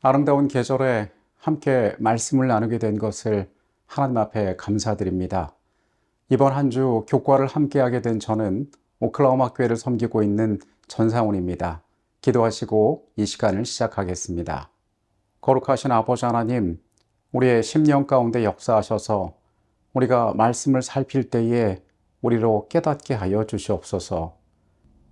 아름다운 계절에 함께 말씀을 나누게 된 것을 하나님 앞에 감사드립니다. 이번 한 주 교과를 함께하게 된 저는 오클라호마 교회를 섬기고 있는 전상훈입니다. 기도하시고 이 시간을 시작하겠습니다. 거룩하신 아버지 하나님, 우리의 심령 가운데 역사하셔서 우리가 말씀을 살필 때에 우리로 깨닫게 하여 주시옵소서.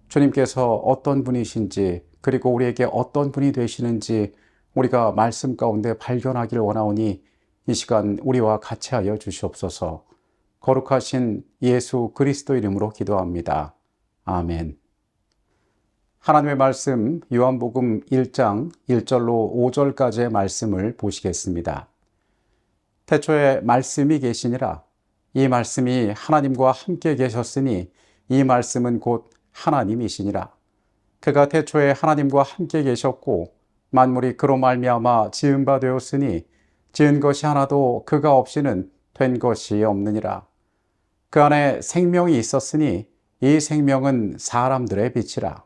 주님께서 어떤 분이신지, 그리고 우리에게 어떤 분이 되시는지 우리가 말씀 가운데 발견하기를 원하오니 이 시간 우리와 같이 하여 주시옵소서. 거룩하신 예수 그리스도 이름으로 기도합니다. 아멘. 하나님의 말씀 요한복음 1장 1절로 5절까지의 말씀을 보시겠습니다. 태초에 말씀이 계시니라. 이 말씀이 하나님과 함께 계셨으니 이 말씀은 곧 하나님이시니라. 그가 태초에 하나님과 함께 계셨고 만물이 그로 말미암아 지은 바 되었으니 지은 것이 하나도 그가 없이는 된 것이 없느니라. 그 안에 생명이 있었으니 이 생명은 사람들의 빛이라.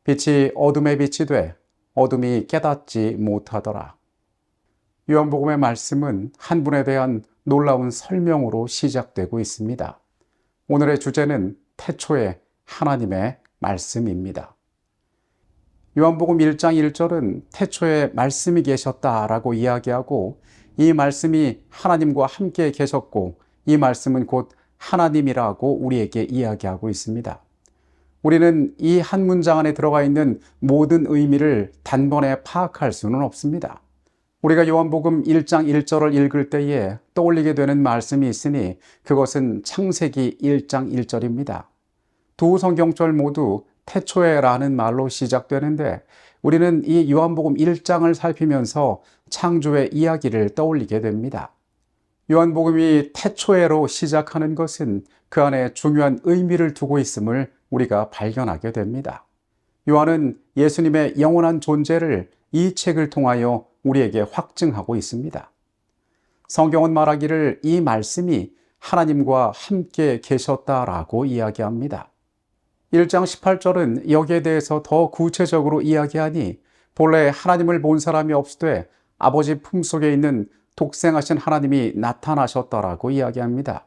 빛이 어둠에 빛이 돼 어둠이 깨닫지 못하더라. 요한복음의 말씀은 한 분에 대한 놀라운 설명으로 시작되고 있습니다. 오늘의 주제는 태초에 하나님의 말씀입니다. 요한복음 1장 1절은 태초에 말씀이 계셨다라고 이야기하고 이 말씀이 하나님과 함께 계셨고 이 말씀은 곧 하나님이라고 우리에게 이야기하고 있습니다. 우리는 이 한 문장 안에 들어가 있는 모든 의미를 단번에 파악할 수는 없습니다. 우리가 요한복음 1장 1절을 읽을 때에 떠올리게 되는 말씀이 있으니 그것은 창세기 1장 1절입니다. 두 성경절 모두 태초에라는 말로 시작되는데 우리는 이 요한복음 1장을 살피면서 창조의 이야기를 떠올리게 됩니다. 요한복음이 태초에로 시작하는 것은 그 안에 중요한 의미를 두고 있음을 우리가 발견하게 됩니다. 요한은 예수님의 영원한 존재를 이 책을 통하여 우리에게 확증하고 있습니다. 성경은 말하기를 이 말씀이 하나님과 함께 계셨다라고 이야기합니다. 1장 18절은 여기에 대해서 더 구체적으로 이야기하니 본래 하나님을 본 사람이 없으되 아버지 품속에 있는 독생하신 하나님이 나타나셨다라고 이야기합니다.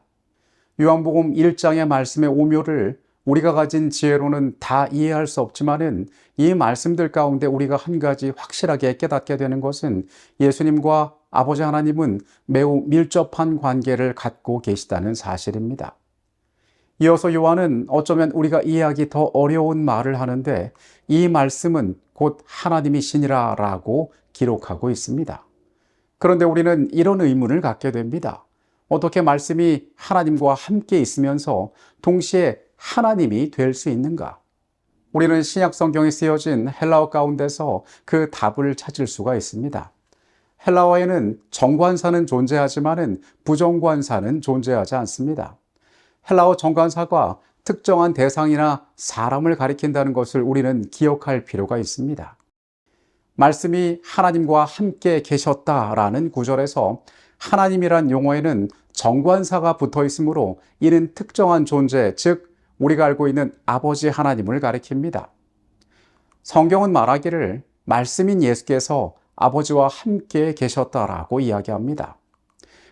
요한복음 1장의 말씀의 오묘를 우리가 가진 지혜로는 다 이해할 수 없지만은 이 말씀들 가운데 우리가 한 가지 확실하게 깨닫게 되는 것은 예수님과 아버지 하나님은 매우 밀접한 관계를 갖고 계시다는 사실입니다. 이어서 요한은 어쩌면 우리가 이해하기 더 어려운 말을 하는데 이 말씀은 곧 하나님이시니라 라고 기록하고 있습니다. 그런데 우리는 이런 의문을 갖게 됩니다. 어떻게 말씀이 하나님과 함께 있으면서 동시에 하나님이 될 수 있는가? 우리는 신약 성경에 쓰여진 헬라어 가운데서 그 답을 찾을 수가 있습니다. 헬라어에는 정관사는 존재하지만은 부정관사는 존재하지 않습니다. 헬라어 정관사가 특정한 대상이나 사람을 가리킨다는 것을 우리는 기억할 필요가 있습니다. 말씀이 하나님과 함께 계셨다라는 구절에서 하나님이란 용어에는 정관사가 붙어 있으므로 이는 특정한 존재, 즉 우리가 알고 있는 아버지 하나님을 가리킵니다. 성경은 말하기를 말씀인 예수께서 아버지와 함께 계셨다라고 이야기합니다.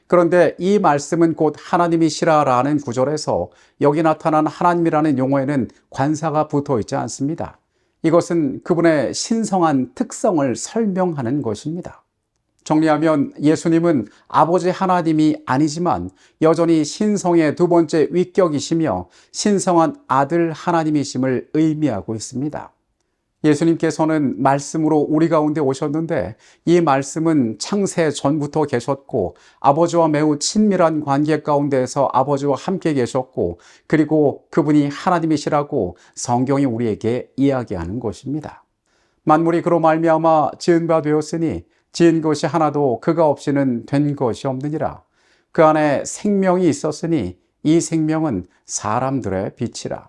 그런데 이 말씀은 곧 하나님이시라라는 구절에서 여기 나타난 하나님이라는 용어에는 관사가 붙어 있지 않습니다. 이것은 그분의 신성한 특성을 설명하는 것입니다. 정리하면 예수님은 아버지 하나님이 아니지만 여전히 신성의 두 번째 위격이시며 신성한 아들 하나님이심을 의미하고 있습니다. 예수님께서는 말씀으로 우리 가운데 오셨는데 이 말씀은 창세 전부터 계셨고 아버지와 매우 친밀한 관계 가운데에서 아버지와 함께 계셨고 그리고 그분이 하나님이시라고 성경이 우리에게 이야기하는 것입니다. 만물이 그로 말미암아 지은 바 되었으니 지은 것이 하나도 그가 없이는 된 것이 없느니라. 그 안에 생명이 있었으니 이 생명은 사람들의 빛이라.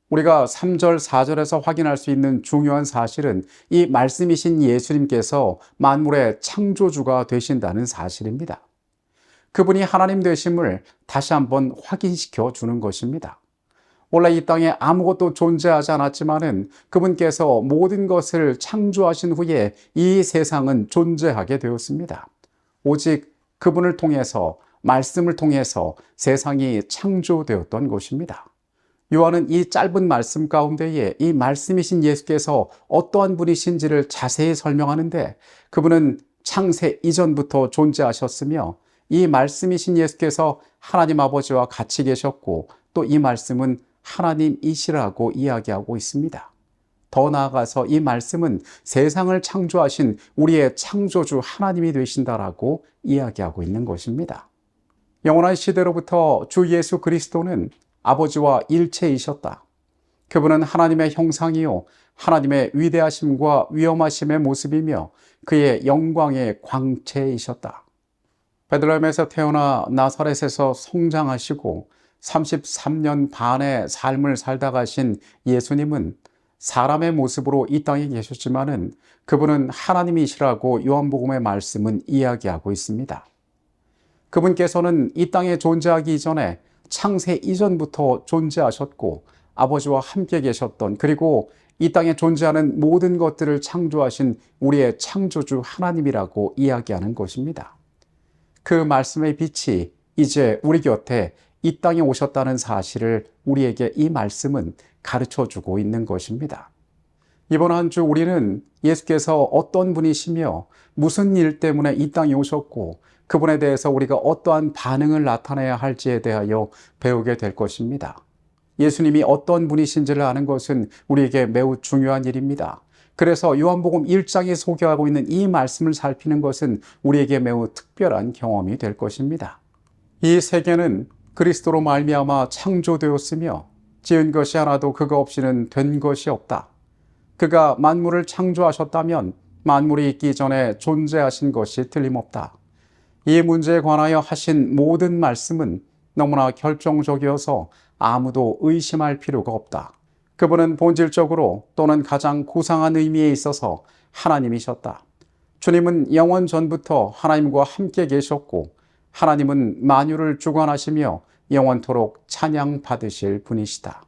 우리가 3절, 4절에서 확인할 수 있는 중요한 사실은 이 말씀이신 예수님께서 만물의 창조주가 되신다는 사실입니다. 그분이 하나님 되심을 다시 한번 확인시켜 주는 것입니다. 원래 이 땅에 아무것도 존재하지 않았지만은 그분께서 모든 것을 창조하신 후에 이 세상은 존재하게 되었습니다. 오직 그분을 통해서, 말씀을 통해서 세상이 창조되었던 것입니다. 요한은 이 짧은 말씀 가운데에 이 말씀이신 예수께서 어떠한 분이신지를 자세히 설명하는데, 그분은 창세 이전부터 존재하셨으며 이 말씀이신 예수께서 하나님 아버지와 같이 계셨고, 또 이 말씀은 하나님이시라고 이야기하고 있습니다. 더 나아가서 이 말씀은 세상을 창조하신 우리의 창조주 하나님이 되신다라고 이야기하고 있는 것입니다. 영원한 시대로부터 주 예수 그리스도는 아버지와 일체이셨다. 그분은 하나님의 형상이요 하나님의 위대하심과 위엄하심의 모습이며 그의 영광의 광채이셨다. 베들레헴에서 태어나 나사렛에서 성장하시고 33년 반의 삶을 살다 가신 예수님은 사람의 모습으로 이 땅에 계셨지만은 그분은 하나님이시라고 요한복음의 말씀은 이야기하고 있습니다. 그분께서는 이 땅에 존재하기 이전에 창세 이전부터 존재하셨고 아버지와 함께 계셨던, 그리고 이 땅에 존재하는 모든 것들을 창조하신 우리의 창조주 하나님이라고 이야기하는 것입니다. 그 말씀의 빛이 이제 우리 곁에 이 땅에 오셨다는 사실을 우리에게 이 말씀은 가르쳐주고 있는 것입니다. 이번 한 주 우리는 예수께서 어떤 분이시며 무슨 일 때문에 이 땅에 오셨고 그분에 대해서 우리가 어떠한 반응을 나타내야 할지에 대하여 배우게 될 것입니다. 예수님이 어떤 분이신지를 아는 것은 우리에게 매우 중요한 일입니다. 그래서 요한복음 1장에 소개하고 있는 이 말씀을 살피는 것은 우리에게 매우 특별한 경험이 될 것입니다. 이 세계는 그리스도로 말미암아 창조되었으며 지은 것이 하나도 그가 없이는 된 것이 없다. 그가 만물을 창조하셨다면 만물이 있기 전에 존재하신 것이 틀림없다. 이 문제에 관하여 하신 모든 말씀은 너무나 결정적이어서 아무도 의심할 필요가 없다. 그분은 본질적으로 또는 가장 고상한 의미에 있어서 하나님이셨다. 주님은 영원 전부터 하나님과 함께 계셨고 하나님은 만유를 주관하시며 영원토록 찬양 받으실 분이시다.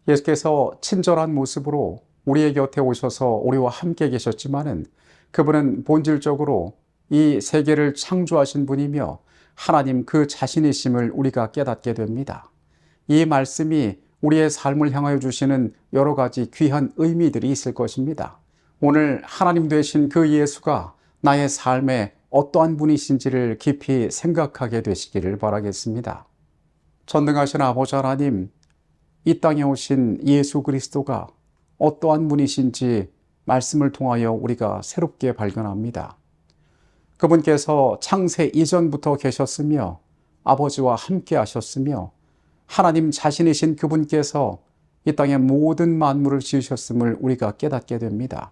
예수께서 친절한 모습으로 우리의 곁에 오셔서 우리와 함께 계셨지만은 그분은 본질적으로 이 세계를 창조하신 분이며 하나님 그 자신이심을 우리가 깨닫게 됩니다. 이 말씀이 우리의 삶을 향하여 주시는 여러 가지 귀한 의미들이 있을 것입니다. 오늘 하나님 되신 그 예수가 나의 삶에 어떠한 분이신지를 깊이 생각하게 되시기를 바라겠습니다. 전능하신 아버지 하나님, 이 땅에 오신 예수 그리스도가 어떠한 분이신지 말씀을 통하여 우리가 새롭게 발견합니다. 그분께서 창세 이전부터 계셨으며 아버지와 함께 하셨으며 하나님 자신이신 그분께서 이 땅의 모든 만물을 지으셨음을 우리가 깨닫게 됩니다.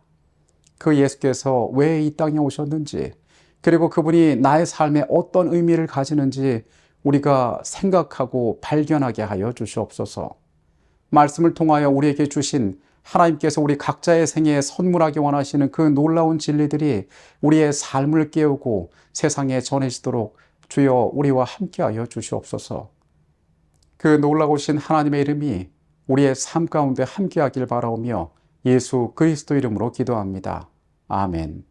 그 예수께서 왜 이 땅에 오셨는지, 그리고 그분이 나의 삶에 어떤 의미를 가지는지 우리가 생각하고 발견하게 하여 주시옵소서. 말씀을 통하여 우리에게 주신 하나님께서 우리 각자의 생애에 선물하기 원하시는 그 놀라운 진리들이 우리의 삶을 깨우고 세상에 전해지도록 주여 우리와 함께하여 주시옵소서. 그 놀라우신 하나님의 이름이 우리의 삶 가운데 함께하길 바라오며 예수 그리스도 이름으로 기도합니다. 아멘.